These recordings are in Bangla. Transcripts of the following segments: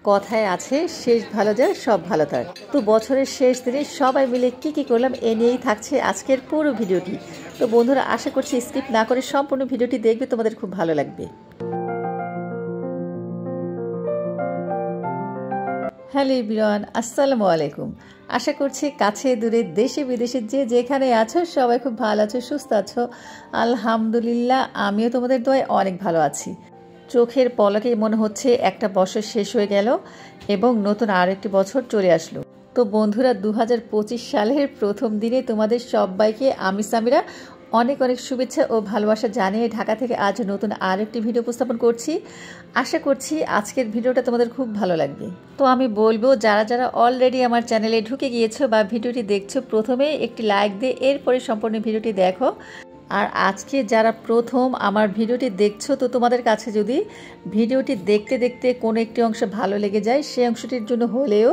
কথায় আছে শেষ ভালো যায় সব ভালো তার। তো বছরের শেষ দিনে সবাই মিলে কি করলাম এ নিয়েই থাকছে আজকের পুরো ভিডিওটি। তো বন্ধুরা আশা করছি স্কিপ না করে সম্পূর্ণ ভিডিওটি দেখবে, তোমাদের খুব ভালো লাগবে। হ্যালো এভরিওয়ান, আসসালামু আলাইকুম। আশা করছি কাছে দূরে দেশে বিদেশে যে যেখানে আছো সবাই খুব ভালো আছো, সুস্থ আছো। আলহামদুলিল্লাহ আমিও তোমাদের দোয়ায় অনেক ভালো আছি। চোখের পলকে মনে হচ্ছে একটা বছর শেষ হয়ে গেল এবং নতুন আর একটি বছর চলে আসলো। তো বন্ধুরা 2025 সালের প্রথম দিনে তোমাদের সবাইকে আমি সামিরা অনেক শুভেচ্ছা ও ভালোবাসা জানিয়ে ঢাকা থেকে আজ নতুন আর একটি ভিডিও উপস্থাপন করছি। আশা করছি আজকের ভিডিওটা তোমাদের খুব ভালো লাগবে। তো আমি বলবো যারা যারা অলরেডি আমার চ্যানেলে ঢুকে গিয়েছো বা ভিডিওটি দেখছো, প্রথমে একটি লাইক দিয়ে এরপরে সম্পূর্ণ ভিডিওটি দেখো। আর আজকে যারা প্রথম আমার ভিডিওটি দেখছো, তো তোমাদের কাছে যদি ভিডিওটি দেখতে দেখতে কোনো একটি অংশ ভালো লেগে যায়, সেই অংশটির জন্য হলেও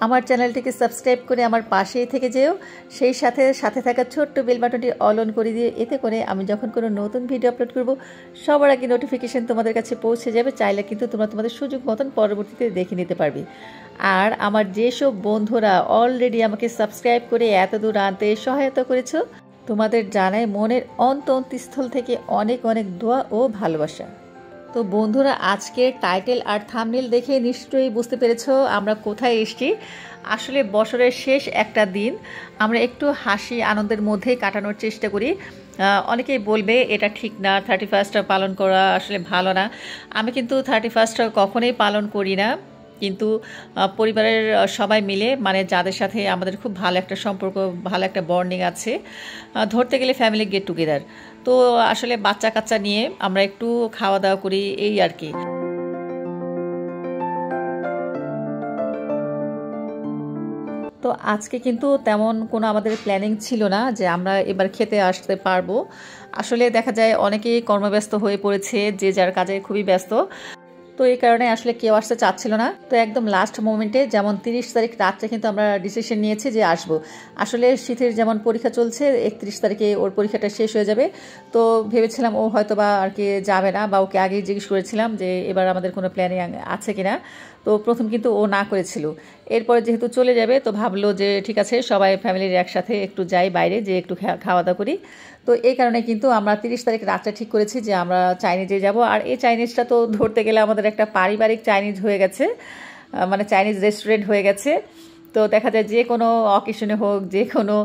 আমার চ্যানেলটিকে সাবস্ক্রাইব করে আমার পাশেই থেকে যেও। সেই সাথে থাকা ছোট্ট বেল বাটনটি অল অন করে দিয়ে, এতে করে আমি যখন কোনো নতুন ভিডিও আপলোড করব সবার আগে নোটিফিকেশন তোমাদের কাছে পৌঁছে যাবে। চাইলে কিন্তু তোমরা তোমাদের সুযোগ মতন পরবর্তীতে দেখে নিতে পারবে। আর আমার যেসব বন্ধুরা অলরেডি আমাকে সাবস্ক্রাইব করে এত দূর আনতে সহায়তা করেছো, তোমাদের জানাই মনের অন্তঃস্থল থেকে অনেক দোয়া ও ভালোবাসা। তো বন্ধুরা আজকে টাইটেল আর থাম্বনেল দেখে নিশ্চয়ই বুঝতে পেরেছো আমরা কোথায় এসেছি। আসলে বছরের শেষ একটা দিন আমরা একটু হাসি আনন্দের মধ্যেই কাটানোর চেষ্টা করি। অনেকেই বলবে এটা ঠিক না, 31st পালন করা আসলে ভালো না। আমি কিন্তু 31st কখনোই পালন করি না, কিন্তু পরিবারের সবাই মিলে, মানে যাদের সাথে আমাদের খুব ভালো একটা সম্পর্ক, ভালো একটা বন্ডিং আছে, ধরতে গেলে ফ্যামিলি গেট টুগেদার। তো আসলে বাচ্চা কাচ্চা নিয়ে আমরা একটু খাওয়া দাওয়া করি, এই আর কি। তো আজকে কিন্তু তেমন কোনো আমাদের প্ল্যানিং ছিল না যে আমরা এবার খেতে আসতে পারবো। আসলে দেখা যায় অনেকেই কর্মব্যস্ত হয়ে পড়েছে, যে যার কাজে খুবই ব্যস্ত। তো এই কারণে আসলে কেউ আসতে চাচ্ছিল না। তো একদম লাস্ট মোমেন্টে, যেমন 30 তারিখ রাত্রে কিন্তু আমরা ডিসিশন নিয়েছি যে আসবো। আসলে শীতের যেমন পরীক্ষা চলছে, 31 তারিখে ওর পরীক্ষাটা শেষ হয়ে যাবে। তো ভেবেছিলাম ও হয়তো বা আর কি যাবে না, বা ওকে আগেই জিজ্ঞেস করেছিলাম যে এবার আমাদের কোনো প্ল্যানিং আছে কিনা। তো প্রথম কিন্তু ও না করেছিল। এরপরে যেহেতু চলে যাবে তো ভাবলো যে ঠিক আছে সবাই ফ্যামিলির একসাথে একটু যাই বাইরে, যে একটু খাওয়া দাওয়া করি। তো এই কারণে কিন্তু আমরা 30 তারিখ রাতটা ঠিক করেছি যে আমরা চাইনিজে যাব। আর এই চাইনিজটা তো ধরতে গেলে আমাদের একটা পারিবারিক চাইনিজ হয়ে গেছে, মানে চাইনিজ রেস্টুরেন্ট হয়ে গেছে। তো দেখা যায় যে কোনো অকেশনে হোক, যে কোনো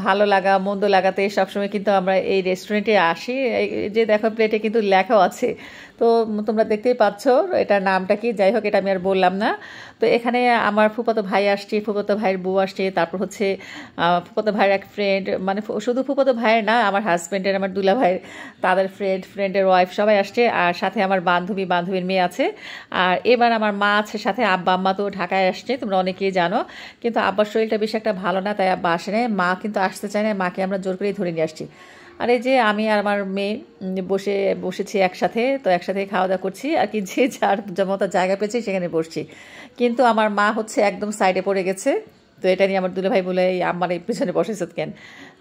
ভালো লাগা মন্দ লাগাতে সবসময় কিন্তু আমরা এই রেস্টুরেন্টে আসি। যে দেখো প্লেটে কিন্তু লেখাও আছে, তো তোমরা দেখতেই পাচ্ছ এটার নামটা কি। যাই হোক, এটা আমি আর বললাম না। তো এখানে আমার ফুফাতো ভাই আসছে, ফুফাতো ভাইয়ের বউ আসছে, তারপর হচ্ছে ফুফাতো ভাইয়ের এক ফ্রেন্ড, মানে শুধু ফুফাতো ভাইয়ের না, আমার হাজব্যান্ডের, আমার দুলা ভাইয়ের, তাদের ফ্রেন্ডের ওয়াইফ সবাই আসছে। আর সাথে আমার বান্ধবীর মেয়ে আছে। আর এবার আমার মা আছে সাথে, আব্বা আম্মা তো ঢাকায় আসছে, তোমরা অনেকেই জানো। কিন্তু আব্বার শরীরটা বেশি একটা ভালো না, তাই আব্বা আসে না। মা কিন্তু আসতে চায় না, মাকে আমরা জোর করেই ধরে নিয়ে আসছি। আর এই যে আমি আর আমার মেয়ে বসেছি একসাথে। তো একসাথে খাওয়া দাওয়া করছি আর কি, যে যার মতো জায়গা পেয়েছি সেখানে বসছি। কিন্তু আমার মা হচ্ছে একদম সাইডে পড়ে গেছে। তো এটা নিয়ে আমার দুলা ভাই বলে আমার এই পিছনে বসেছে কেন।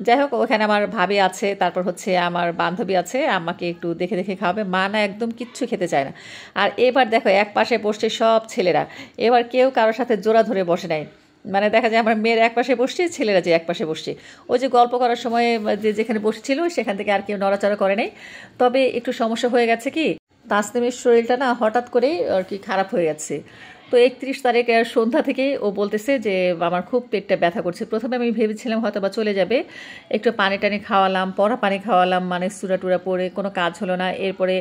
যাই হোক, ওখানে আমার ভাবি আছে, তারপর হচ্ছে আমার বান্ধবী আছে, আমাকে একটু দেখে খাওয়াবে। মা না একদম কিচ্ছু খেতে চায় না। আর এবার দেখো এক পাশে বসছে সব ছেলেরা, এবার কেউ কারোর সাথে জোড়া ধরে বসে নাই। মানে দেখা যায় আমার মেয়ের এক পাশে বসছে, ছেলেরা যে এক পাশে বসছে, ওই যে গল্প করার সময় যেখানে বসেছিল সেখান থেকে আর কেউ নড়াচড়া করে নাই। তবে একটু সমস্যা হয়ে গেছে কি, তাসনিমের শরীরটা না হঠাৎ করেই আর কি খারাপ হয়ে গেছে। তো 31 তারিখ সন্ধ্যা থেকেই ও বলতেছে যে আমার খুব পেটটা ব্যথা করছে। প্রথমে আমি ভেবেছিলাম হয়তো বা চলে যাবে, একটু পানি টানি খাওয়ালাম, পানি খাওয়ালাম, মানে টুরা পরে কোনো কাজ হলো না। এরপরে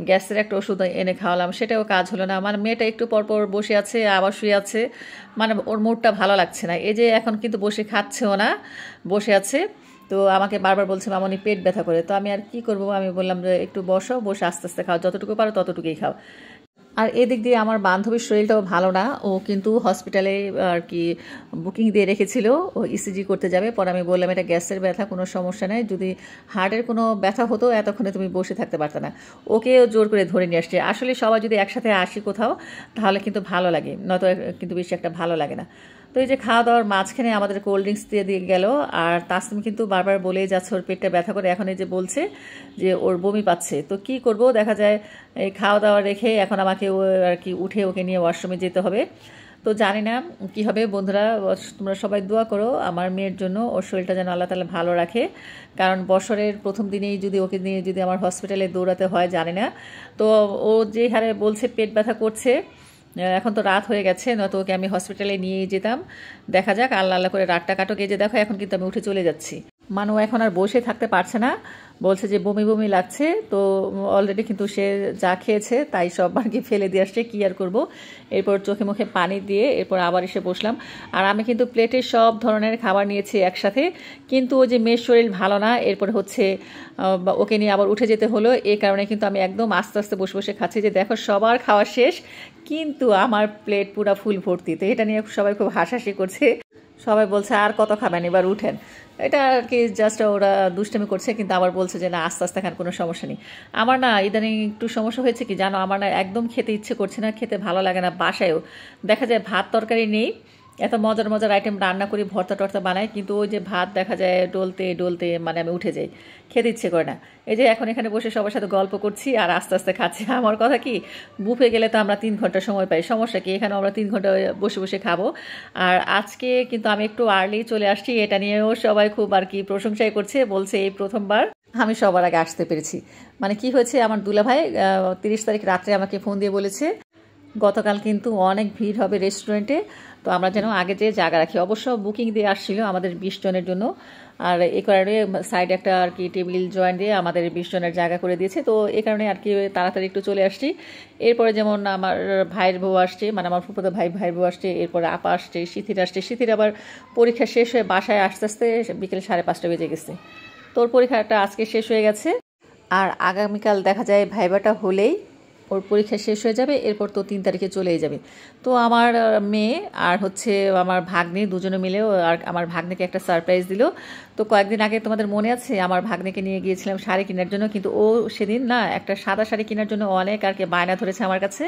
গ্যাসের একটা ওষুধ এনে খাওয়ালাম, সেটাও কাজ হলো না। মানে মেয়েটা একটু পরপর বসে আছে, আবার শুয়ে আছে, মানে ওর মুডটা ভালো লাগছে না। এই যে এখন কিন্তু বসে খাচ্ছেও না, বসে আছে। তো আমাকে বারবার বলছে মামনি পেট ব্যথা করে। তো আমি আর কি করবো, আমি বললাম যে একটু বসে আস্তে আস্তে খাও, যতটুকু পারো ততটুকুই খাও। আর এদিক দিয়ে আমার বান্ধবীর শরীরটাও ভালো না, ও কিন্তু হসপিটালে আর কি বুকিং দিয়ে রেখেছিল, ও ইসিজি করতে যাবে। পরে আমি বললাম এটা গ্যাসের ব্যথা, কোনো সমস্যা নেই, যদি হার্টের কোনো ব্যথা হতো এতক্ষণে তুমি বসে থাকতে পারতে না। ওকেও জোর করে ধরে নিয়ে আসছে। আসলে সবাই যদি একসাথে আসি কোথাও তাহলে কিন্তু ভালো লাগে, নয়তো কিন্তু বেশি একটা ভালো লাগে না। তো এই যে খাওয়া দাওয়ার মাঝখানে আমাদের কোল্ড ড্রিঙ্কস দিয়ে গেল। আর তাসনিম কিন্তু বারবার বলেই যাচ্ছে ওর পেটটা ব্যথা করে, এখন এই যে বলছে যে ওর বমি পাচ্ছে। তো কি করব, দেখা যায় এই খাওয়া দাওয়া রেখে এখন আমাকে ও আর কি উঠে ওকে নিয়ে ওয়াশরুমে যেতে হবে। তো জানি না কি হবে। বন্ধুরা, তোমরা সবাই দোয়া করো আমার মেয়ের জন্য, ওর শরীরটা যেন আল্লাহ তাআলা ভালো রাখে। কারণ বছরের প্রথম দিনেই যদি ওকে নিয়ে যদি আমার হসপিটালে দৌড়াতে হয়, জানি না। তো ও যে হারে বলছে পেট ব্যথা করছে, এখন তো রাত হয়ে গেছে, নয়তো ওকে আমি হসপিটালে নিয়েই যেতাম। দেখা যাক, আল্লাহ আল্লাহ করে রাতটা কাটক। এই যে দেখো এখন কিন্তু আমি উঠে চলে যাচ্ছি। ও এখন আর বসে থাকতে পারছে না, বলছে যে বমি বমি লাগছে। তো অলরেডি কিন্তু সে যা খেয়েছে তাই সব আর কি ফেলে দিয়ে আসছে, কী আর করবো। এরপর চোখে মুখে পানি দিয়ে এরপর আবার এসে বসলাম। আর আমি কিন্তু প্লেটে সব ধরনের খাবার নিয়েছি একসাথে, কিন্তু ওই যে মেয়ের শরীর ভালো না, এরপর হচ্ছে ওকে নিয়ে আবার উঠে যেতে হলো। এই কারণে কিন্তু আমি একদম আস্তে আস্তে বসে বসে খাচ্ছি। যে দেখো সবার খাওয়া শেষ, কিন্তু আমার প্লেট পুরা ফুল ভর্তি। তো এটা নিয়ে সবাই খুব হাসাহাসি করছে, সবাই বলছে আর কত খাবেন, এবার উঠেন। এটা আর কি জাস্ট ওরা দুষ্টামি করছে, কিন্তু আবার বলছে যে না আস্তে আস্তে খান, কোনো সমস্যা নেই। আমার না ইদানিং একটু সমস্যা হয়েছে কি জানো, আমার না একদম খেতে ইচ্ছে করছে না, খেতে ভালো লাগে না। বাসায়ও দেখা যায় ভাত তরকারি নেই, এত মজার মজার আইটেম রান্না করি, ভর্তা টর্তা বানাই, কিন্তু ওই যে ভাত দেখা যায় ডলতে ডলতে মানে আমি উঠে যাই, খেতে ইচ্ছে করে না। এই যে এখন এখানে বসে সবার সাথে গল্প করছি আর আস্তে আস্তে খাচ্ছি। আমার কথা কি, বুফে গেলে তো আমরা 3 ঘন্টা সময় পাই, সমস্যা কি, এখানে আমরা 3 ঘন্টা বসে বসে খাবো। আর আজকে কিন্তু আমি একটু আর্লি চলে আসছি, এটা নিয়েও সবাই খুব আর কি প্রশংসাই করছে, বলছে এই প্রথমবার আমি সবার আগে আসতে পেরেছি। মানে কি হয়েছে, আমার দুলাভাই 30 তারিখ রাত্রে আমাকে ফোন দিয়ে বলেছে গতকাল কিন্তু অনেক ভিড় হবে রেস্টুরেন্টে, তো আমরা যেন আগে যেয়ে জায়গা রাখি। অবশ্য বুকিং দিয়ে আসছিল আমাদের 20 জনের জন্য, আর এই কারণে সাইডে একটা আর কি টেবিল জয়েন্ট দিয়ে আমাদের 20 জনের জায়গা করে দিয়েছে। তো এই কারণে আর কি তাড়াতাড়ি একটু চলে আসছি। এরপরে যেমন আমার ভাইয়ের বউ আসছে, মানে আমার ফুফাতো ভাইয়ের বউ আসছে, এরপরে আপা আসছে, সিথির আসছে। সিথির আবার পরীক্ষা শেষ হয়ে বাসায় আস্তে আস্তে বিকেল 5:30 বেজে গেছে। তোর পরীক্ষাটা আজকে শেষ হয়ে গেছে, আর আগামীকাল দেখা যায় ভাইবাটা হলেই ওর পরীক্ষা শেষ হয়ে যাবে, এরপর তো 3 তারিখে চলেই যাবে। তো আমার মেয়ে আর হচ্ছে আমার ভাগ্নি দুজনে মিলেও আর আমার ভাগ্নিকে একটা সারপ্রাইজ দিল। তো কয়েকদিন আগে তোমাদের মনে আছে আমার ভাগ্নিকে নিয়ে গিয়েছিলাম শাড়ি কেনার জন্য, কিন্তু ও সেদিন না একটা সাদা শাড়ি কেনার জন্য অনেক আর কি বায়না ধরেছে আমার কাছে,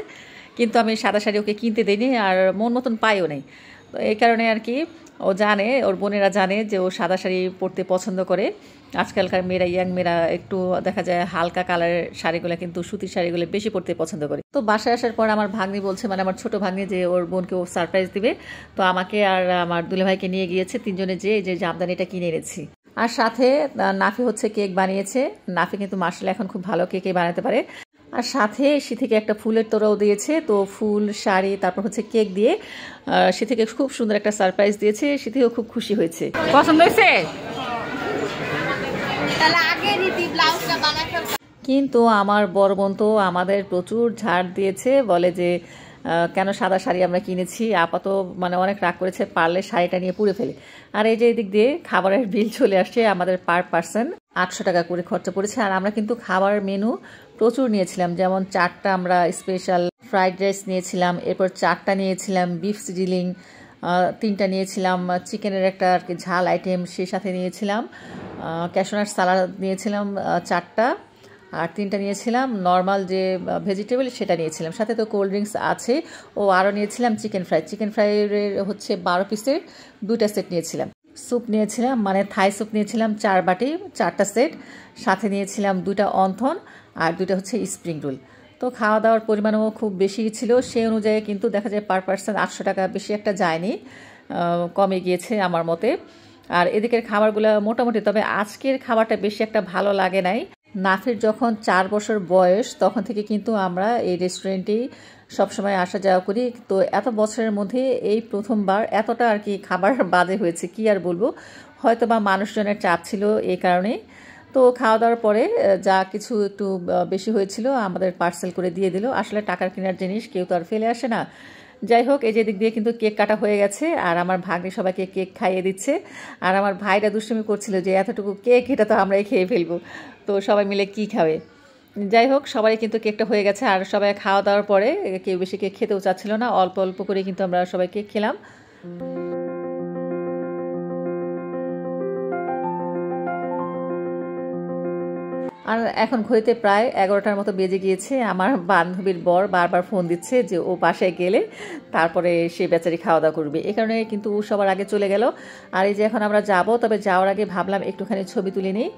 কিন্তু আমি সাদা শাড়ি ওকে কিনতে দিইনি, আর মন মতন পাইও নেই। তো এই কারণে আর কি ও জানে, ওর বোনেরা জানে যে ও সাদা শাড়ি পরতে পছন্দ করে। আজকালকার মেয়েরা, ইয়াং মেয়েরা একটু দেখা যায় হালকা কালারের শাড়িগুলো, কিন্তু সুতির শাড়িগুলো বেশি পরতে পছন্দ করে। তো বাসায় আসার পর আমার ভাগ্নি বলছে, মানে আমার ছোট ভাগ্নি, যে ওর বোনকে ও সারপ্রাইজ দিবে। তো আমাকে আর আমার দুলাভাইকে নিয়ে গিয়েছে, 3 জনে যে জামদানিটা কিনে এনেছি। আর সাথে নাফি হচ্ছে কেক বানিয়েছে। নাফি কিন্তু মার্শাল্লাহ এখন খুব ভালো কেকে বানাতে পারে। আর সাথে সিথিকে একটা ফুলের তোড়াও দিয়েছে। তো ফুল, শাড়ি, তারপর হচ্ছে কেক দিয়ে সিথিকে খুব সুন্দর একটা সারপ্রাইজ দিয়েছে। সিথিও খুব খুশি হয়েছে। পছন্দ হয়েছে? কিন্তু আমার বড় বোন তো আমাদের প্রচুর ঝাড় দিয়েছে, বলে যে কেন সাদা শাড়ি আমরা কিনেছি। আপাতত মানে অনেক রাগ করেছে, পারলে শাড়িটা নিয়ে পুড়ে ফেলে। আর এই যে এদিক দিয়ে খাবারের বিল চলে আসছে, আমাদের পার পার্সন 800 টাকা করে খরচা পড়েছে। আর আমরা কিন্তু খাবার মেনু প্রচুর নিয়েছিলাম, যেমন 4টা আমরা স্পেশাল ফ্রাইড রাইস নিয়েছিলাম, এরপর 4টা নিয়েছিলাম বিফ সিজিলিং, 3টা নিয়েছিলাম চিকেনের একটা আর কি ঝাল আইটেম, সেই সাথে নিয়েছিলাম ক্যাশনাট সালাদ নিয়েছিলাম 4টা, আর 3টা নিয়েছিলাম নর্মাল যে ভেজিটেবল সেটা নিয়েছিলাম, সাথে তো কোল্ড ড্রিঙ্কস আছে। ও আরও নিয়েছিলাম চিকেন ফ্রাইয়ের হচ্ছে 12 পিসের 2টা সেট নিয়েছিলাম। স্যুপ নিয়েছিলাম, মানে থাই স্যুপ নিয়েছিলাম 4 বাটি, 4টা সেট। সাথে নিয়েছিলাম 2টা অন্থন আর 2টা হচ্ছে স্প্রিং রোল। তো খাওয়া দাওয়ার পরিমাণও খুব বেশি ছিল, সেই অনুযায়ী কিন্তু দেখা যায় পার পার্সন 800 টাকা, বেশি একটা যায়নি, কমে গিয়েছে আমার মতে। আর এদিকের খাবারগুলো মোটামুটি, তবে আজকের খাবারটা বেশি একটা ভালো লাগে নাই। নাফির যখন 4 বছর বয়স তখন থেকে কিন্তু আমরা এই রেস্টুরেন্টেই সবসময় আসা যাওয়া করি। তো এত বছরের মধ্যে এই প্রথমবার এতটা আর কি খাবার বাজে হয়েছে, কি আর বলবো, হয়তো বা মানুষজনের চাপ ছিল এই কারণে। তো খাওয়া দাওয়ার পরে যা কিছু একটু বেশি হয়েছিল আমাদের পার্সেল করে দিয়ে দিল। আসলে টাকার কেনার জিনিস কেউ তো আর ফেলে আসে না। যাই হোক, এই যে দিক দিয়ে কিন্তু কেক কাটা হয়ে গেছে, আর আমার ভাগ্নি সবাইকে কেক খাইয়ে দিচ্ছে। আর আমার ভাইরা দুষ্টুমি করছিল যে এতটুকু কেক, এটা তো আমরাই খেয়ে ফেলবো, তো সবাই মিলে কি খাবে। যাই হোক, সবাই কিন্তু কেকটা হয়ে গেছে। আর সবাই খাওয়া দাওয়ার পরে কেউ বেশি কেক খেতেও চাচ্ছিল না, অল্প অল্প করে কিন্তু আমরা সবাই কেক খেলাম। আর এখন ঘড়িতে প্রায় 11টার মতো বেজে গিয়েছে। আমার বান্ধবীর বর বারবার ফোন দিচ্ছে যে ও বাসায় গেলে তারপরে সে বেচারি খাওয়া দাওয়া করবে, এই কারণে কিন্তু ও সবার আগে চলে গেল। আর এই যে এখন আমরা যাব, তবে যাওয়ার আগে ভাবলাম একটুখানি ছবি তুলে নিই।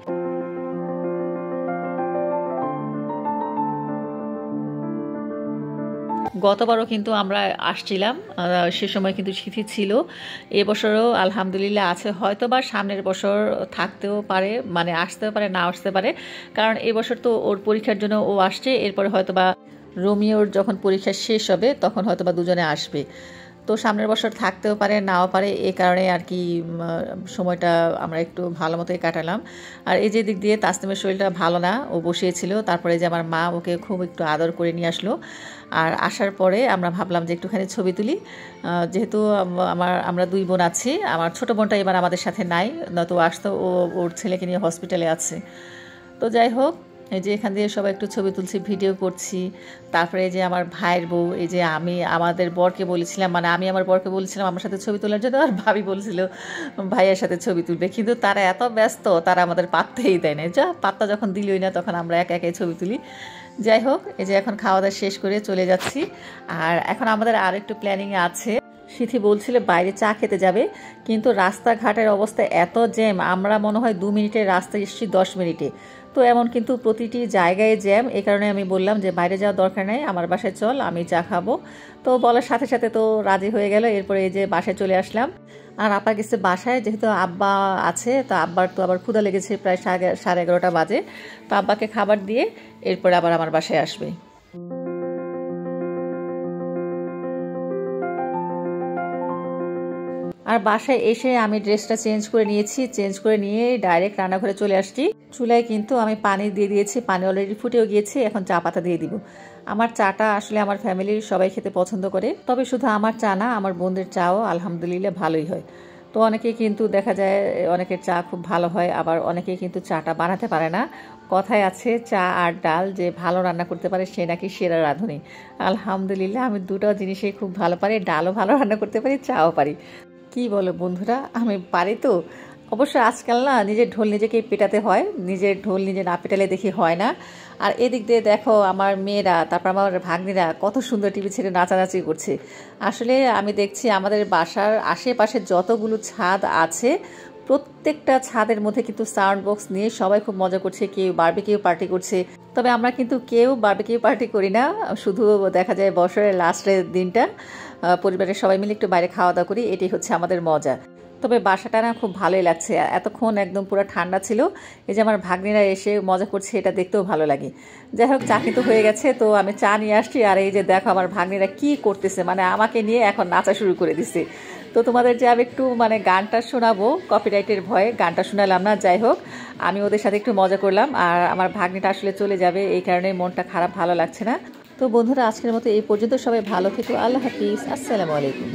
গতবারও কিন্তু আমরা আসছিলাম, সে সময় কিন্তু শীতই ছিল। এবছরও আলহামদুলিল্লাহ আছে, হয়তো বা সামনের বছর থাকতেও পারে, মানে আসতেও পারে না আসতে পারে, কারণ এবছর তো ওর পরীক্ষার জন্য ও আসছে, এরপরে হয়তো বা রোমিওর যখন পরীক্ষা শেষ হবে তখন হয়তো বা দুজনে আসবে। তো সামনের বছর থাকতেও পারে নাও পারে, এই কারণে আর কি সময়টা আমরা একটু ভালো মতোই কাটালাম। আর এই যে দিক দিয়ে তাসনিমের শরীরটা ভালো না, ও বসিয়েছিল, তারপরে যে আমার মা ওকে খুব একটু আদর করে নিয়ে আসলো। আর আসার পরে আমরা ভাবলাম যে একটুখানি ছবি তুলি, যেহেতু আমরা দুই বোন আছি, আমার ছোটো বোনটা এবার আমাদের সাথে নাই, নয়তো আসতো, ও ওর ছেলেকে নিয়ে হসপিটালে আছে। তো যাই হোক, এই যে এখান দিয়ে সবাই একটু ছবি তুলছি, ভিডিও করছি। তারপরে এই যে আমার ভাইয়ের বউ, এই যে আমি আমাদের বরকে বলেছিলাম, মানে আমি আমার বরকে বলেছিলাম আমার সাথে ছবি তোলার জন্য, আর ভাবি বলছিল ভাইয়ের সাথে ছবি তুলবে, কিন্তু তারা এত ব্যস্ত, তারা আমাদের পাত্তাই দেয় না। যা পাত্তা যখন দিলই না, তখন আমরা একা একাই ছবি তুলি। যাই হোক, এই যে এখন খাওয়া দাওয়া শেষ করে চলে যাচ্ছি। আর এখন আমাদের আর একটু প্ল্যানিং আছে। সিথি বলছিল বাইরে চা খেতে যাবে, কিন্তু রাস্তাঘাটের অবস্থা এত জ্যাম, আমরা মনে হয় 2 মিনিটের রাস্তা এসেছি 10 মিনিটে। তো এমন কিন্তু প্রতিটি জায়গায় জ্যাম, এই কারণে আমি বললাম যে বাইরে যাওয়ার দরকার নেই, আমার বাসায় চল, আমি চা খাবো। তো বলার সাথে সাথে তো রাজি হয়ে গেল। এরপরে এই যে বাসায় চলে আসলাম। আর আপা গেছে বাসায়, যেহেতু আব্বা আছে, তো আব্বার তো আবার ক্ষুধা লেগেছে, প্রায় 11:30 বাজে। তো আব্বাকে খাবার দিয়ে এরপরে আবার আমার বাসায় আসবে। আর বাসায় এসে আমি ড্রেসটা চেঞ্জ করে নিয়েছি, চেঞ্জ করে নিয়ে ডাইরেক্ট রান্নাঘরে চলে আসছি। চুলায় কিন্তু আমি পানি দিয়ে দিয়েছি, পানি অলরেডি ফুটেও গিয়েছে, এখন চা পাতা দিয়ে দিব। আমার চাটা আসলে আমার ফ্যামিলির সবাই খেতে পছন্দ করে, তবে শুধু আমার চা না, আমার বোনদের চাও আলহামদুলিল্লাহ ভালোই হয়। তো অনেকেই কিন্তু দেখা যায় অনেকের চা খুব ভালো হয়, আবার অনেকেই কিন্তু চাটা বানাতে পারে না। কথায় আছে চা আর ডাল, যে ভালো রান্না করতে পারে সে নাকি সেরা রাঁধুনি। আলহামদুলিল্লাহ আমি দুটো জিনিসই খুব ভালো পারি, ডালও ভালো রান্না করতে পারি, চাও পারি। কি বলো বন্ধুরা, আমি পারি তো। অবশ্য আজকাল না নিজের ঢোল নিজেকেই পেটাতে হয়, নিজের ঢোল নিজে না পেটালে দেখি হয় না। আর এদিক দিয়ে দেখো আমার মেয়েরা, তারপর আমার ভাগ্নিরা কত সুন্দর টিভি ছেড়ে নাচানাচি করছে। আসলে আমি দেখছি আমাদের বাসার আশেপাশে যতগুলো ছাদ আছে, প্রত্যেকটা ছাদের মধ্যে কিন্তু সাউন্ড বক্স নিয়ে সবাই খুব মজা করছে, কেউ বারবিকিউ পার্টি করছে। তবে আমরা কিন্তু কেউ বারবিকিউ পার্টি করি না, শুধু দেখা যায় বছরের লাস্টের দিনটা পরিবারের সবাই মিলে একটু বাইরে খাওয়া দাওয়া করি, এটাই হচ্ছে আমাদের মজা। তবে বাসাটা না খুব ভালোই লাগছে, এতক্ষণ একদম পুরো ঠান্ডা ছিল। এই যে আমার ভাগ্নিরা এসে মজা করছে, এটা দেখতেও ভালো লাগে। যাই হোক, চা কিন্তু হয়ে গেছে, তো আমি চা নিয়ে আসছি। আর এই যে দেখো আমার ভাগ্নিরা কি করতেছে, মানে আমাকে নিয়ে এখন নাচা শুরু করে দিছে। তো তোমাদের যে আমি একটু মানে গানটা শোনাবো, কপিরাইটের ভয়ে গানটা শোনালাম না। যাই হোক, আমি ওদের সাথে একটু মজা করলাম। আর আমার ভাগ্নিটা আসলে চলে যাবে, এই কারণে মনটা খারাপ, ভালো লাগছে না। তো বন্ধুরা, আজকের মতো এই পর্যন্ত, সবাই ভালো থেকো, আল্লাহ হাফিজ, আসসালামু আলাইকুম।